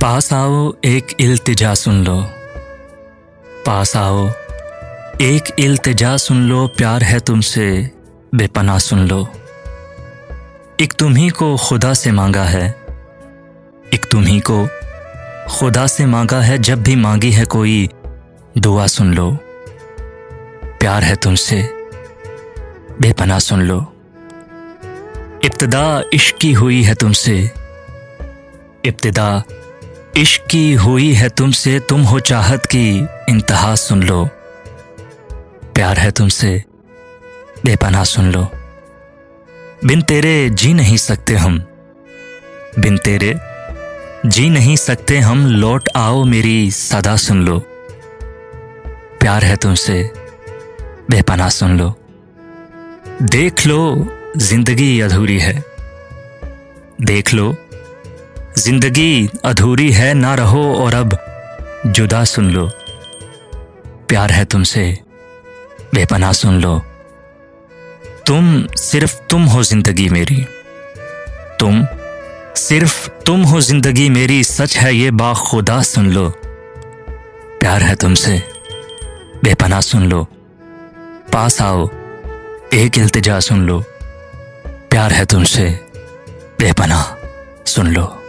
पास आओ एक इल्तिजा सुन लो, पास आओ एक इल्तिजा सुन लो, प्यार है तुमसे बेपनाह सुन लो। एक तुम्ही को खुदा से मांगा है, एक तुम्ही को खुदा से मांगा है, जब भी मांगी है कोई दुआ सुन लो। प्यार है तुमसे बेपनाह सुन लो। इब्तिदा इश्क की हुई है तुमसे, इब्तिदा इश्क की हुई है तुमसे, तुम हो चाहत की इंतहा सुन लो। प्यार है तुमसे बेपनाह सुन लो। बिन तेरे जी नहीं सकते हम, बिन तेरे जी नहीं सकते हम, लौट आओ मेरी सदा सुन लो। प्यार है तुमसे बेपनाह सुन लो। देख लो जिंदगी अधूरी है, देख लो जिंदगी अधूरी है, ना रहो और अब जुदा सुन लो। प्यार है तुमसे बेपनाह सुन लो। तुम सिर्फ तुम हो जिंदगी मेरी, तुम सिर्फ तुम हो जिंदगी मेरी, सच है ये बाखुदा सुन लो। प्यार है तुमसे बेपनाह सुन लो। पास आओ एक इल्तिजा सुन लो, प्यार है तुमसे बेपनाह सुन लो।